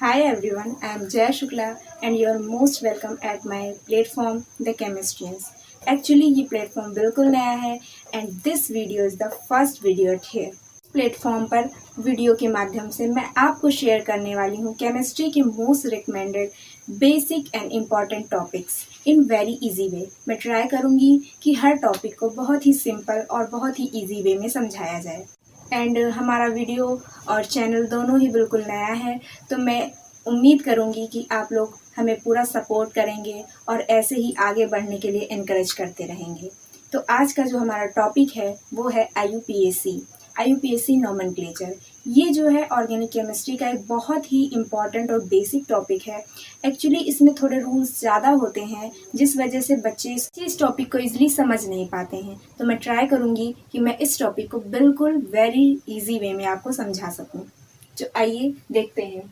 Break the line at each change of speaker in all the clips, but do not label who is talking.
Hi everyone, I am Jaya Shukla and you are most welcome at my platform The Chemistrians. Actually ये platform बिल्कुल नया है and this video is the first video here. Platform पर video के माध्यम से मैं आपको शेयर करने वाली हूँ केमिस्ट्री के most recommended basic and important topics in very easy way. मैं ट्राई करूँगी कि हर टॉपिक को बहुत ही सिंपल और बहुत ही इजी वे में समझाया जाए। एंड हमारा वीडियो और चैनल दोनों ही बिल्कुल नया है, तो मैं उम्मीद करूँगी कि आप लोग हमें पूरा सपोर्ट करेंगे और ऐसे ही आगे बढ़ने के लिए इनकरेज करते रहेंगे। तो आज का जो हमारा टॉपिक है वो है IUPAC नोमेनक्लेचर। ये जो है ऑर्गेनिक केमिस्ट्री का एक बहुत ही इम्पॉर्टेंट और बेसिक टॉपिक है। एक्चुअली इसमें थोड़े रूल्स ज़्यादा होते हैं जिस वजह से बच्चे इस टॉपिक को ईजिली समझ नहीं पाते हैं। तो मैं ट्राई करूँगी कि मैं इस टॉपिक को बिल्कुल वेरी इजी वे में आपको समझा सकूँ। तो आइए देखते हैं।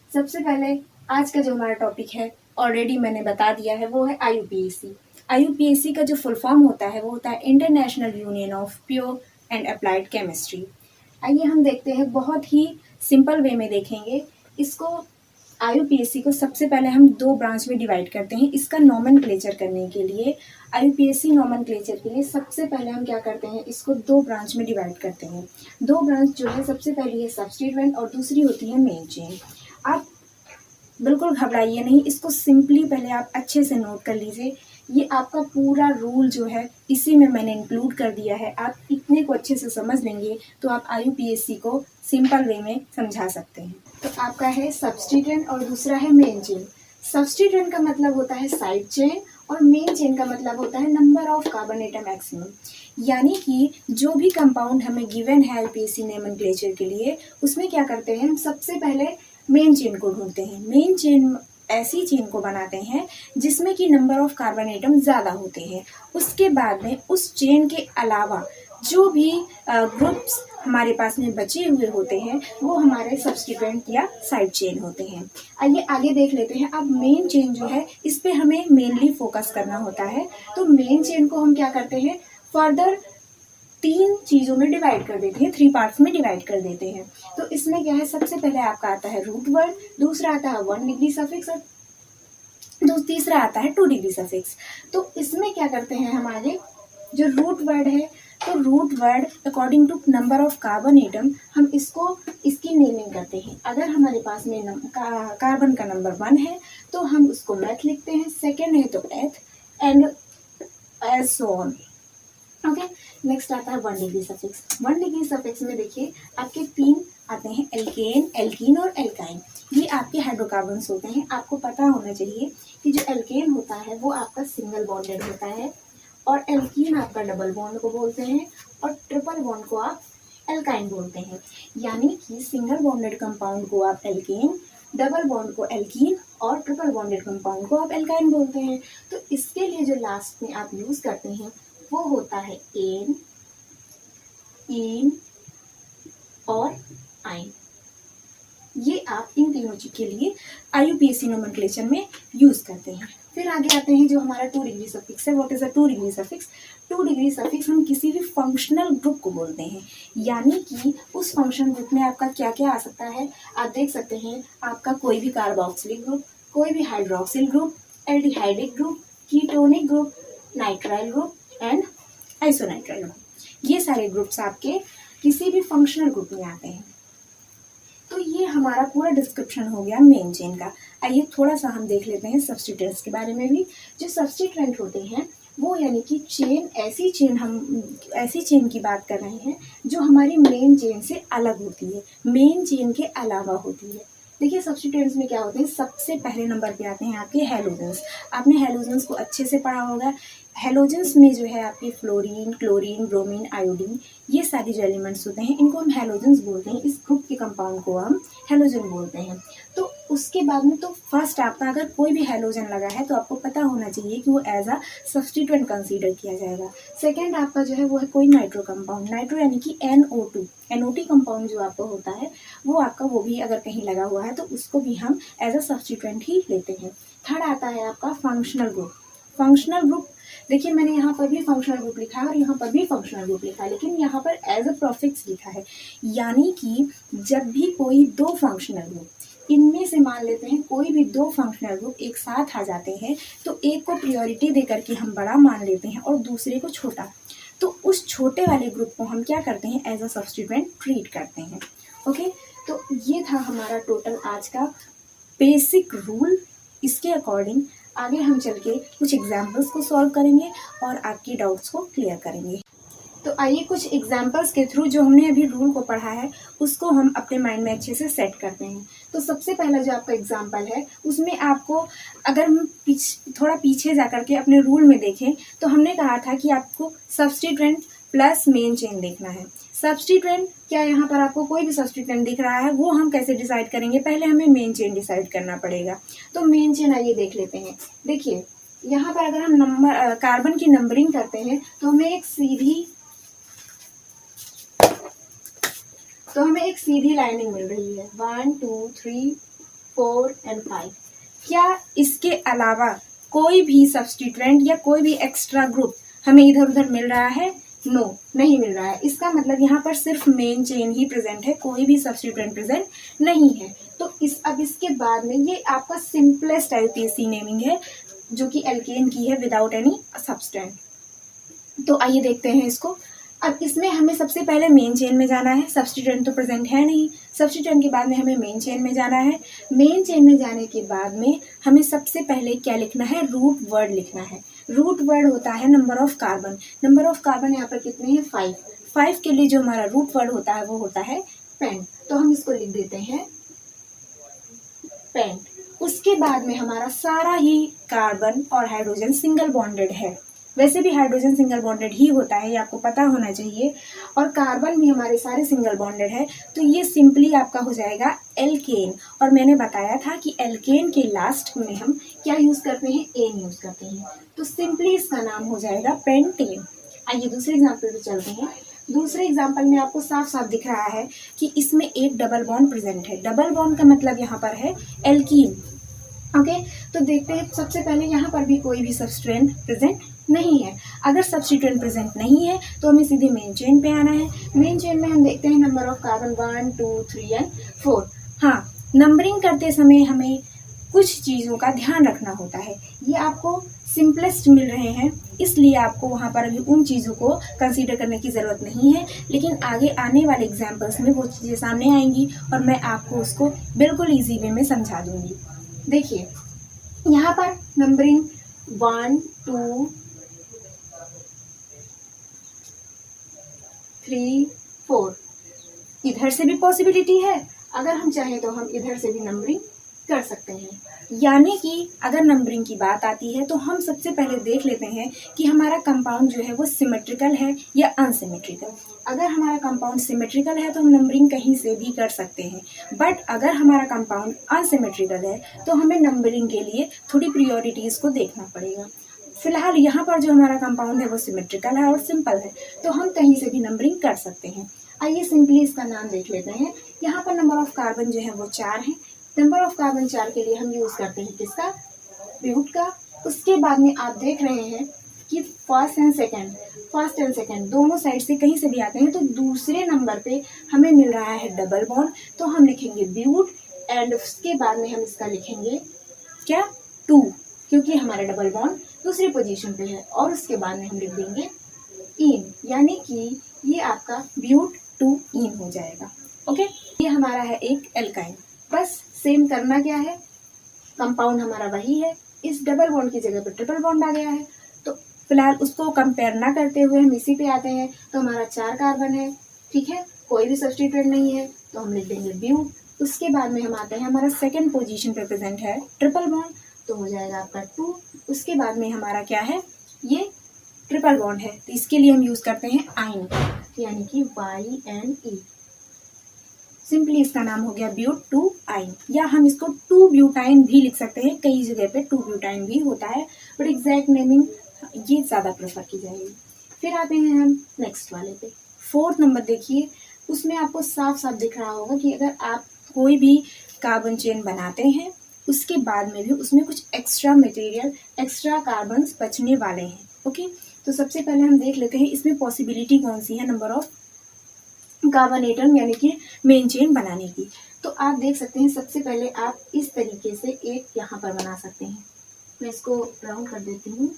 सबसे पहले आज का जो हमारा टॉपिक है ऑलरेडी मैंने बता दिया है, वो है IUPAC। IUPAC का जो फुल फॉर्म होता है वो होता है international union of pure and applied chemistry. आइए हम देखते हैं, बहुत ही सिंपल वे में देखेंगे इसको। IUPAC को सबसे पहले हम दो ब्रांच में डिवाइड करते हैं। इसका नोमेनक्लेचर करने के लिए IUPAC नोमेनक्लेचर के लिए सबसे पहले हम क्या करते हैं, इसको दो ब्रांच में डिवाइड करते हैं। दो ब्रांच जो है, सबसे पहली है सब्स्टिट्यूएंट और दूसरी होती है मेन चेन। आप बिल्कुल घबराइए नहीं, इसको सिंपली पहले आप अच्छे से नोट कर लीजिए। ये आपका पूरा रूल जो है इसी में मैंने इंक्लूड कर दिया है। आप इतने को अच्छे से समझ लेंगे तो आप IUPAC को सिंपल वे में समझा सकते हैं। तो आपका है सब्स्टिट्यूएंट और दूसरा है मेन चेन। सब्स्टिट्यूएंट का मतलब होता है साइड चेन और मेन चेन का मतलब होता है number of carbon atom maximum. यानी कि जो भी कंपाउंड हमें गिवन है IUPAC नोमेनक्लेचर के लिए, उसमें क्या करते हैं, हम सबसे पहले मेन चेन को ढूंढते हैं। मेन चेन ऐसी चेन को बनाते हैं जिसमें कि नंबर ऑफ कार्बन एटम ज़्यादा होते हैं। उसके बाद में उस चेन के अलावा जो भी ग्रुप्स हमारे पास में बचे हुए होते हैं वो हमारे सब्स्टिट्यूएंट या साइड चेन होते हैं। आइए आगे देख लेते हैं। अब मेन चेन जो है इस पे हमें मेनली फोकस करना होता है। तो मेन चेन को हम क्या करते हैं, फर्दर तीन चीज़ों में डिवाइड कर देते हैं, 3 पार्ट्स में डिवाइड कर देते हैं। तो इसमें क्या है, सबसे पहले आपका आता है रूट वर्ड, दूसरा आता है 1 डिग्री सफिक्स और तीसरा आता है 2 डिग्री सफिक्स। तो इसमें क्या करते हैं, हमारे जो रूट वर्ड है, तो root word according to number of carbon atom हम इसकी नेमिंग करते हैं। अगर हमारे पास में कार्बन का नंबर 1 है तो हम उसको मैथ लिखते हैं, सेकेंड है तो eth and as so on. Okay, next आता है 1 डिग्री सफिक्स। 1 डिग्री सफिक्स में देखिए आपके 3 आते हैं, एल्केन, एल्कीन और एल्काइन। ये आपके हाइड्रोकार्बन्स होते हैं। आपको पता होना चाहिए कि जो एल्केन होता है वो आपका सिंगल बॉन्डेड होता है और एल्कीन आपका डबल बॉन्ड को बोलते हैं और ट्रिपल बॉन्ड को आप एल्काइन बोलते हैं। यानी कि सिंगल बॉन्डेड कंपाउंड को आप एल्केन, डबल बॉन्ड को एल्कीन और ट्रिपल बॉन्डेड कंपाउंड को आप एल्काइन बोलते हैं। तो इसके लिए जो लास्ट में आप यूज करते हैं वो होता है एन, इन और आइन। ये आप इन तीनों चीज के लिए IUPAC नोमेनक्लेचर में यूज करते हैं। फिर आगे आते हैं जो हमारा 2 डिग्री सफिक्स है। What is a 2 degree suffix? 2 degree suffix हम किसी भी फंक्शनल ग्रुप को बोलते हैं। यानी कि उस फंक्शनल ग्रुप में आपका क्या क्या आ सकता है, आप देख सकते हैं। आपका कोई भी कार्बोक्सिलिक ग्रुप, कोई भी hydroxyl group, aldehydic group, ketonic group, nitrile group and isonitrile group. ये सारे ग्रुप्स आपके किसी भी फंक्शनल ग्रुप में आते हैं। तो ये हमारा पूरा डिस्क्रिप्शन हो गया मेन चेन का। आइए थोड़ा सा हम देख लेते हैं सब्स्टिट्यूएंट्स के बारे में भी। जो सब्स्टिट्यूएंट होते हैं वो यानी कि हम ऐसी चेन की बात कर रहे हैं जो हमारी मेन चेन से अलग होती है, मेन चेन के अलावा होती है। देखिए सब्स्टिट्यूएंट्स में क्या होते हैं, सबसे पहले नंबर पे आते हैं आपके हैलोजेंस। आपने हैलोजेंस को अच्छे से पढ़ा होगा। हैलोजेंस में जो है आपके फ्लोरीन, क्लोरीन, ब्रोमीन, आयोडीन, ये सारे जो एलिमेंट्स होते हैं इनको हम हैलोजेंस बोलते हैं। इस ग्रुप के कंपाउंड को हम हेलोजन बोलते हैं। तो उसके बाद में तो फर्स्ट आपका अगर कोई भी हेलोजन लगा है तो आपको पता होना चाहिए कि वो एज अ सब्स्टिट्यूएंट कंसीडर किया जाएगा। सेकेंड आपका जो है वो है कोई नाइट्रो कंपाउंड, नाइट्रो यानी कि NO2, NO2 कंपाउंड जो आपका होता है वो आपका वो भी अगर कहीं लगा हुआ है तो उसको भी हम एज अ सब्स्टिट्यूएंट ही लेते हैं। थर्ड आता है आपका फंक्शनल ग्रुप। फंक्शनल ग्रुप देखिए मैंने यहाँ पर भी फंक्शनल ग्रुप लिखा है और यहाँ पर भी फंक्शनल ग्रुप लिखा है, लेकिन यहाँ पर एज अ प्रोफिक्स लिखा है, यानी कि जब भी कोई दो फंक्शनल ग्रुप, इनमें से मान लेते हैं कोई भी दो फंक्शनल ग्रुप एक साथ आ जाते हैं तो एक को प्रायोरिटी दे करके हम बड़ा मान लेते हैं और दूसरे को छोटा, तो उस छोटे वाले ग्रुप को हम क्या करते हैं एज अ सब्स्टिट्यूएंट ट्रीट करते हैं। ओके, तो ये था हमारा टोटल आज का बेसिक रूल। इसके अकॉर्डिंग आगे हम चल के कुछ एग्जाम्पल्स को सॉल्व करेंगे और आपकी डाउट्स को क्लियर करेंगे। तो आइए कुछ एग्जाम्पल्स के थ्रू जो हमने अभी रूल को पढ़ा है उसको हम अपने माइंड में अच्छे से सेट करते हैं। तो सबसे पहला जो आपका एग्जाम्पल है उसमें आपको अगर हम थोड़ा पीछे जा करके अपने रूल में देखें तो हमने कहा था कि आपको सब्स्टिट्यूएंट प्लस मेन चेन देखना है। सब्स्टिट्यूएंट क्या यहाँ पर आपको कोई भी सब्स्टिट्यूएंट दिख रहा है वो हम कैसे डिसाइड करेंगे, पहले हमें मेन चेन डिसाइड करना पड़ेगा। तो मेन चेन आइए देख लेते हैं। देखिए यहाँ पर अगर हम कार्बन की नंबरिंग करते हैं तो हमें एक सीधी लाइनिंग मिल रही है 1 2 3 4 एंड 5। क्या इसके अलावा कोई भी सब्स्टिट्यूएंट या कोई भी एक्स्ट्रा ग्रुप हमें इधर उधर मिल रहा है? नो, नहीं मिल रहा है। इसका मतलब यहाँ पर सिर्फ मेन चेन ही प्रेजेंट है, कोई भी सब्स्टिट्यूएंट प्रेजेंट नहीं है। तो अब इसके बाद में ये आपका सिंपलेस्ट IUPAC नेमिंग है जो कि एल्केन की है विदाउट एनी सब्सटेंट। तो आइए देखते हैं इसको। अब इसमें हमें सबसे पहले मेन चेन में जाना है, सब्स्टिट्यूएंट तो प्रेजेंट है नहीं, सब्स्टिट्यूएंट के बाद में हमें मेन चेन में जाना है। मेन चेन में जाने के बाद में हमें सबसे पहले क्या लिखना है, रूट वर्ड लिखना है। रूट वर्ड होता है number of carbon. Number of carbon यहाँ पर कितने हैं? 5। 5 के लिए जो हमारा रूट वर्ड होता है वो होता है पेंट। तो हम इसको लिख देते हैं पेंट। उसके बाद में हमारा सारा ही कार्बन और हाइड्रोजन सिंगल बॉन्डेड है। वैसे भी हाइड्रोजन सिंगल बॉन्डेड ही होता है, ये आपको पता होना चाहिए। और कार्बन भी हमारे सारे सिंगल बॉन्डेड है, तो ये सिंपली आपका हो जाएगा एल्केन। और मैंने बताया था कि एल्केन के लास्ट में हम क्या यूज करते हैं? एन यूज करते हैं। तो सिंपली इसका नाम हो जाएगा पेंटेन। आइए दूसरे एग्जाम्पल पे चलते हैं। दूसरे एग्जाम्पल में आपको साफ साफ दिख रहा है कि इसमें एक डबल बॉन्ड प्रेजेंट है। डबल बॉन्ड का मतलब यहाँ पर है एल्कीन। ओके, तो देखते हैं सबसे पहले यहाँ पर भी कोई भी सब्स्टिट्यूएंट प्रेजेंट नहीं है। अगर सब्स्टिट्यूएंट प्रेजेंट नहीं है तो हमें सीधे मेन चेन पे आना है। मेन चेन में हम देखते हैं नंबर ऑफ कार्बन 1 2 3 एंड 4। हाँ, नंबरिंग करते समय हमें कुछ चीज़ों का ध्यान रखना होता है। ये आपको सिंपलेस्ट मिल रहे हैं इसलिए आपको वहाँ पर अभी उन चीज़ों को कंसीडर करने की ज़रूरत नहीं है, लेकिन आगे आने वाले एग्जाम्पल्स में वो चीज़ें सामने आएंगी और मैं आपको उसको बिल्कुल ईजी वे में समझा दूंगी। देखिए यहाँ पर नंबरिंग 1 2 3 4 इधर से भी पॉसिबिलिटी है, अगर हम चाहें तो हम इधर से भी नंबरिंग कर सकते हैं। यानी कि अगर नंबरिंग की बात आती है तो हम सबसे पहले देख लेते हैं कि हमारा कंपाउंड जो है वो सिमेट्रिकल है या अनसिमेट्रिकल। अगर हमारा कंपाउंड सिमेट्रिकल है तो हम नंबरिंग कहीं से भी कर सकते हैं, बट अगर हमारा कंपाउंड अनसिमेट्रिकल है तो हमें नंबरिंग के लिए थोड़ी प्रायोरिटीज़ को देखना पड़ेगा। फिलहाल यहाँ पर जो हमारा कंपाउंड है वो सिमेट्रिकल है और सिंपल है, तो हम कहीं से भी नंबरिंग कर सकते हैं। आइए सिंपली इसका नाम देख लेते हैं। यहाँ पर नंबर ऑफ कार्बन जो है वो 4 है। नंबर ऑफ कार्बन 4 के लिए हम यूज करते हैं किसका? ब्यूट का। उसके बाद में आप देख रहे हैं कि फर्स्ट एंड सेकंड दोनों साइड से कहीं से भी आते हैं, तो दूसरे नंबर पे हमें मिल रहा है डबल बॉन्ड, तो हम लिखेंगे ब्यूट। एंड उसके बाद में हम इसका लिखेंगे क्या? 2, क्योंकि हमारा डबल बॉन्ड दूसरी पोजीशन पे है। और उसके बाद में हम लिख देंगे इन, यानी कि ये आपका ब्यूट 2 इन हो जाएगा। ओके, ये हमारा है एक एल्काइन। बस सेम करना क्या है, कंपाउंड हमारा वही है, इस डबल बॉन्ड की जगह पर ट्रिपल बॉन्ड आ गया है। तो फिलहाल उसको कंपेयर ना करते हुए हम इसी पे आते हैं। तो हमारा 4 कार्बन है, ठीक है, कोई भी सब्स्टिट्यूएंट नहीं है, तो हम लिख देंगे ब्यूट। उसके बाद में हम आते हैं, हमारा सेकेंड पोजीशन पे प्रेजेंट है ट्रिपल बॉन्ड, तो हो जाएगा आपका 2। उसके बाद में हमारा क्या है, ये ट्रिपल बॉन्ड है, तो इसके लिए हम यूज करते हैं आइन, यानी कि YNE। सिंपली इसका नाम हो गया ब्यूट-2-आइन, या हम इसको 2-ब्यूटाइन भी लिख सकते हैं, कई जगह पे 2-ब्यूटाइन भी होता है, बट एग्जैक्ट नेमिंग ये ज़्यादा प्रेफर की जाएगी। फिर आते हैं हम नेक्स्ट वाले पे। 4th नंबर देखिए, उसमें आपको साफ साफ दिख रहा होगा कि अगर आप कोई भी कार्बन चेन बनाते हैं उसके बाद में भी उसमें कुछ एक्स्ट्रा मटेरियल, एक्स्ट्रा कार्बन्स बचने वाले हैं। ओके, तो सबसे पहले हम देख लेते हैं इसमें पॉसिबिलिटी कौन सी है नंबर ऑफ कार्बन एटम यानी कि मेन चेन बनाने की। तो आप देख सकते हैं सबसे पहले आप इस तरीके से एक यहाँ पर बना सकते हैं, मैं इसको राउंड कर देती हूँ।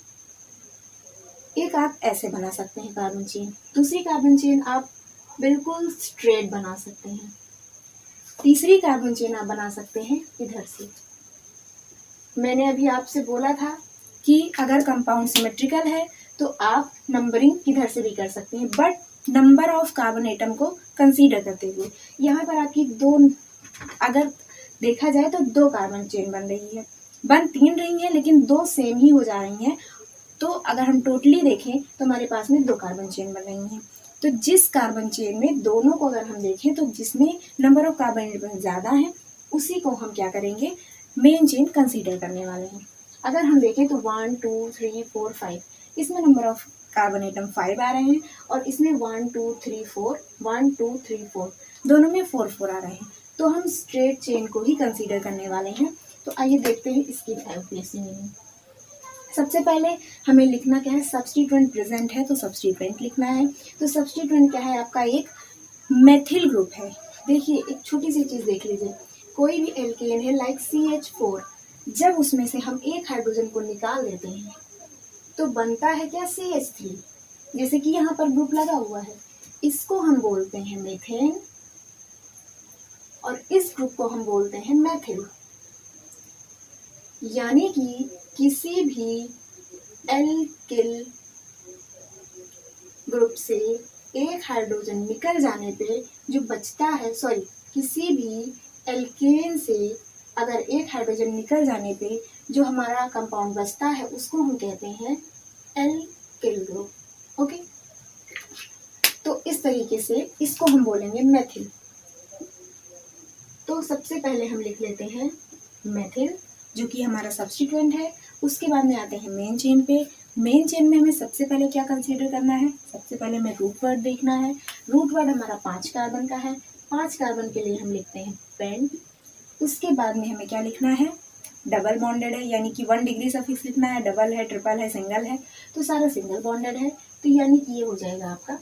एक आप ऐसे बना सकते हैं कार्बन चेन, दूसरी कार्बन चेन आप बिल्कुल स्ट्रेट बना सकते हैं, तीसरी कार्बन चेन आप बना सकते हैं इधर से। मैंने अभी आपसे बोला था कि अगर कंपाउंड सिमेट्रिकल है तो आप नंबरिंग किधर से भी कर सकते हैं, but number of carbon atom को कंसीडर करते हुए। यहाँ पर आपकी दो, अगर देखा जाए तो 2 कार्बन चेन बन रही है, बन 3 रही है लेकिन 2 सेम ही हो जा रही हैं। तो अगर हम टोटली देखें तो हमारे पास में 2 कार्बन चेन बन रही हैं। तो जिस कार्बन चेन में दोनों को अगर हम देखें तो जिसमें नंबर ऑफ कार्बन एटम ज़्यादा है उसी को हम क्या करेंगे, मेन चेन कंसीडर करने वाले हैं। अगर हम देखें तो 1 2 3 4 5, इसमें नंबर ऑफ कार्बन एटम 5 आ रहे हैं और इसमें 1 2 3 4 1 2 3 4 दोनों में 4 4 आ रहे हैं, तो हम स्ट्रेट चेन को ही कंसीडर करने वाले हैं। तो आइए देखते हैं इसकी आईयूपीएसी मीनिंग। सबसे पहले हमें लिखना क्या है, सब्स्टिट्यूएंट प्रेजेंट है तो सब्स्टिट्यूएंट लिखना है। तो सब्स्टिट्यूएंट क्या है, आपका एक मेथिल ग्रुप है। देखिए एक छोटी सी चीज़ देख लीजिए, कोई भी एल्केन है लाइक CH4, जब उसमें से हम एक हाइड्रोजन को निकाल देते हैं तो बनता है क्या, CH3, जैसे कि यहाँ पर ग्रुप लगा हुआ है, इसको हम बोलते हैं मीथेन और इस ग्रुप को हम बोलते हैं मेथिल। यानी कि किसी भी एल्किल ग्रुप से एक हाइड्रोजन निकल जाने पे जो बचता है, सॉरी, किसी भी एल्केन से अगर एक हाइड्रोजन निकल जाने पे जो हमारा कंपाउंड बचता है उसको हम कहते हैं एल्किल ग्रुप। ओके, तो इस तरीके से इसको हम बोलेंगे मेथिल। तो सबसे पहले हम लिख लेते हैं मेथिल जो कि हमारा सब्स्टिट्यूएंट है। उसके बाद में आते हैं मेन चेन पे। मेन चेन में हमें सबसे पहले क्या कंसीडर करना है, सबसे पहले हमें रूट वर्ड देखना है। रूट वर्ड हमारा 5 कार्बन का है, 5 कार्बन के लिए हम लिखते हैं पेंट। उसके बाद में हमें क्या लिखना है, डबल बॉन्डेड है, यानी कि 1 डिग्री सफिक्स लिखना है, डबल है, ट्रिपल है, सिंगल है, तो सारा सिंगल बॉन्डेड है, तो यानी कि ये हो जाएगा आपका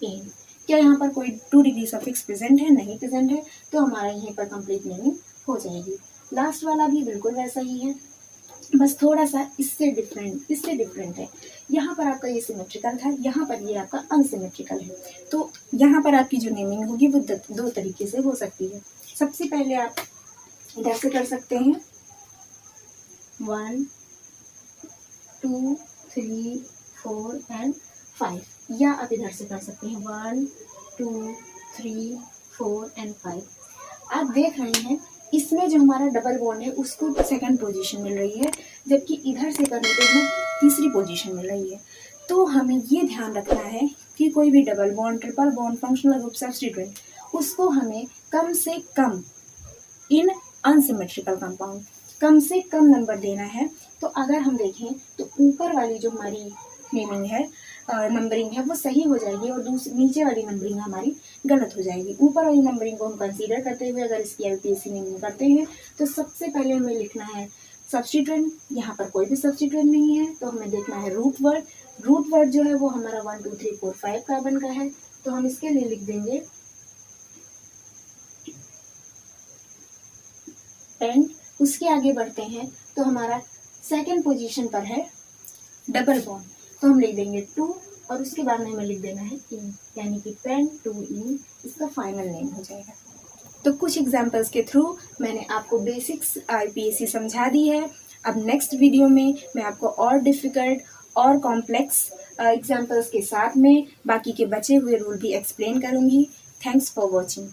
एन। क्या यहाँ पर कोई 2 डिग्री सफिक्स प्रेजेंट है, नहीं प्रेजेंट है, तो हमारा यहीं पर कंप्लीट नेमिंग हो जाएगी। लास्ट वाला भी बिल्कुल वैसा ही है, बस थोड़ा सा इससे डिफरेंट है। यहाँ पर आपका ये सिमेट्रिकल था, यहाँ पर ये आपका अनसिमेट्रिकल है। तो यहाँ पर आपकी जो नेमिंग होगी वो 2 तरीके से हो सकती है। सबसे पहले आप इधर से कर सकते हैं 1 2 3 4 एंड 5, या आप इधर से कर सकते हैं 1 2 3 4 एंड 5। आप देख रहे हैं इसमें जो हमारा डबल बॉन्ड है उसको 2nd पोजीशन मिल रही है, जबकि इधर से करने पे हमें 3री पोजीशन मिल रही है। तो हमें ये ध्यान रखना है कि कोई भी double bond, triple bond, functional group, substituent, उसको हमें कम से कम इन अनसिमेट्रिकल कंपाउंड कम से कम नंबर देना है। तो अगर हम देखें तो ऊपर वाली जो हमारी नेमिंग है, नंबरिंग है, वो सही हो जाएगी और नीचे वाली नंबरिंग हमारी गलत हो जाएगी। ऊपर वाली नंबरिंग को हम कंसीडर करते हुए अगर इसकी आईयूपीएसी नेमिंग करते हैं तो सबसे पहले हमें लिखना है सब्स्टिट्यूएंट। यहाँ पर कोई भी सब्स्टिट्यूएंट नहीं है तो हमें देखना है रूट वर्ड। रूट वर्ड जो है वो हमारा 1 2 3 4 5 कार्बन का है, तो हम इसके लिए लिख देंगे पेंट। उसके आगे बढ़ते हैं तो हमारा 2nd पोजीशन पर है डबल बॉन्ड, तो हम लिख देंगे 2 और उसके बाद में हमें लिख देना है इन, यानी कि पेंट 2 इन, इसका फाइनल नेम हो जाएगा। तो कुछ एग्जांपल्स के थ्रू मैंने आपको बेसिक्स आईयूपीएसी समझा दी है। अब नेक्स्ट वीडियो में मैं आपको और डिफ़िकल्ट और कॉम्प्लेक्स एग्जांपल्स के साथ में बाकी के बचे हुए रूल भी एक्सप्लेन करूँगी। Thanks for watching.